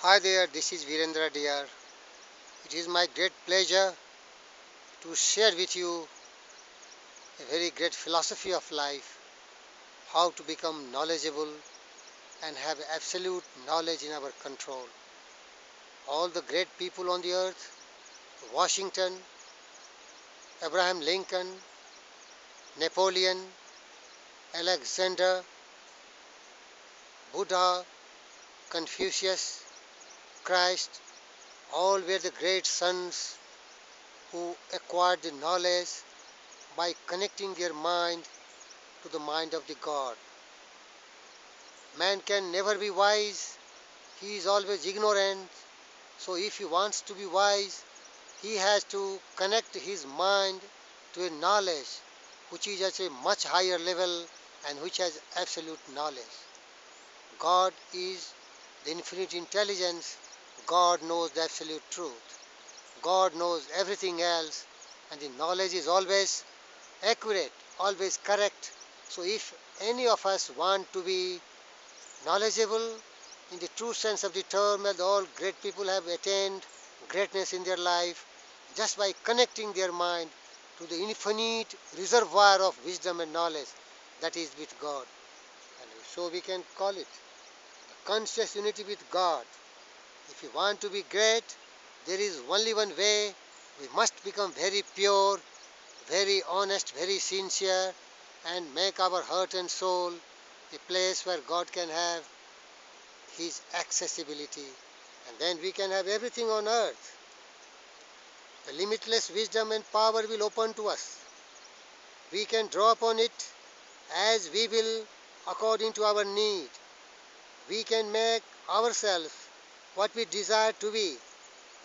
Hi there, this is Virendra dear. It is my great pleasure to share with you a very great philosophy of life, how to become knowledgeable and have absolute knowledge in our control. All the great people on the earth, Washington, Abraham Lincoln, Napoleon, Alexander, Buddha, Confucius, Christ, all were the great sons who acquired the knowledge by connecting their mind to the mind of the God. Man can never be wise, he is always ignorant. So if he wants to be wise, he has to connect his mind to a knowledge which is at a much higher level and which has absolute knowledge. God is the infinite intelligence. God knows the absolute truth. God knows everything else, and the knowledge is always accurate, always correct. So if any of us want to be knowledgeable in the true sense of the term, as all great people have attained greatness in their life just by connecting their mind to the infinite reservoir of wisdom and knowledge that is with God. And so we can call it the conscious unity with God. If we want to be great, there is only one way. We must become very pure, very honest, very sincere, and make our heart and soul a place where God can have his accessibility, and then we can have everything on earth. The limitless wisdom and power will open to us. We can draw upon it as we will according to our need. We can make ourselves what we desire to be.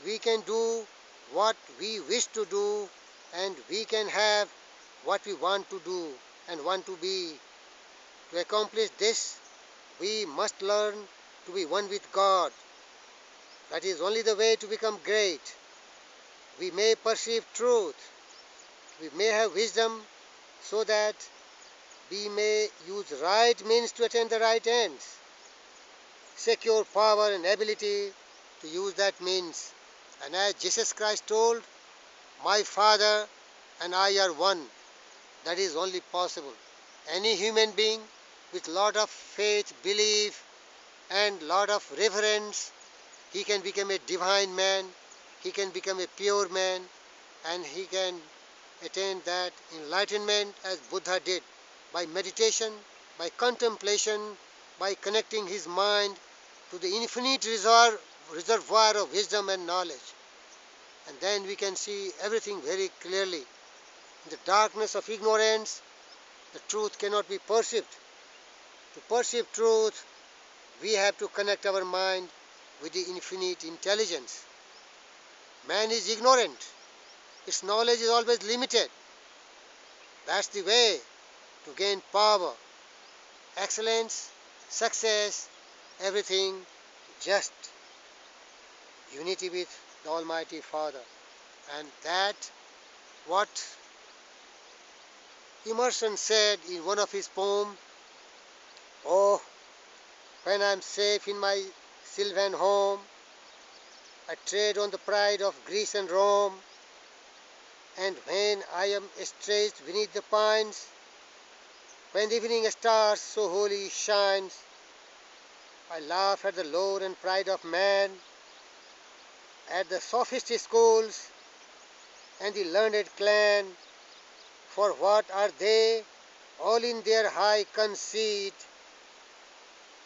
We can do what we wish to do, and we can have what we want to do and want to be. To accomplish this, we must learn to be one with God. That is only the way to become great. We may perceive truth, we may have wisdom so that we may use right means to attain the right ends, secure power and ability to use that means. And as Jesus Christ told, my Father and I are one. That is only possible. Any human being with lot of faith, belief and lot of reverence, he can become a divine man, he can become a pure man, and he can attain that enlightenment as Buddha did, by meditation, by contemplation, by connecting his mind to the infinite reservoir of wisdom and knowledge. And then we can see everything very clearly. In the darkness of ignorance, the truth cannot be perceived. To perceive truth, we have to connect our mind with the infinite intelligence. Man is ignorant. Its knowledge is always limited. That's the way to gain power, excellence, success, everything, just unity with the Almighty Father. And that what Emerson said in one of his poems, oh, when I'm safe in my sylvan home, I tread on the pride of Greece and Rome, and when I am estranged beneath the pines, when the evening stars so holy shines, I laugh at the lore and pride of man, at the sophist schools and the learned clan, for what are they, all in their high conceit,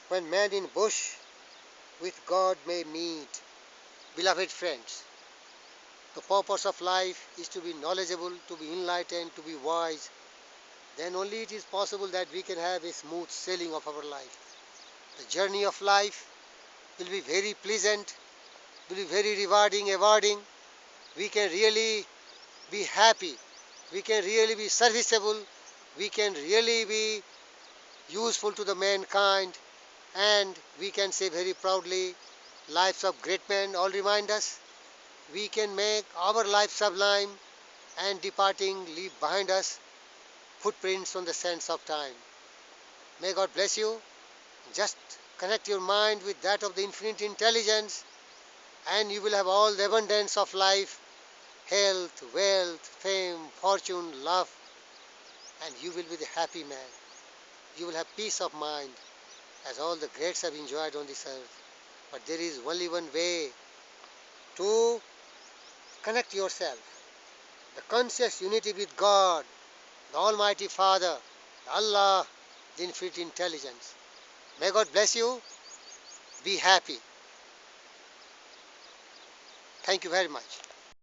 when man in bush with God may meet. Beloved friends, the purpose of life is to be knowledgeable, to be enlightened, to be wise. Then only it is possible that we can have a smooth sailing of our life. The journey of life will be very pleasant, will be very rewarding. We can really be happy. We can really be serviceable. We can really be useful to the mankind. And we can say very proudly, lives of great men all remind us. We can make our life sublime and departing leave behind us footprints on the sands of time. May God bless you. Just Connect your mind with that of the infinite intelligence, and you will have all the abundance of life, health, wealth, fame, fortune, love, and you will be the happy man. You will have peace of mind, as all the greats have enjoyed on this earth. But there is only one way to connect yourself. The conscious unity with God, the Almighty Father, Allah, the infinite intelligence. May God bless you. Be happy. Thank you very much.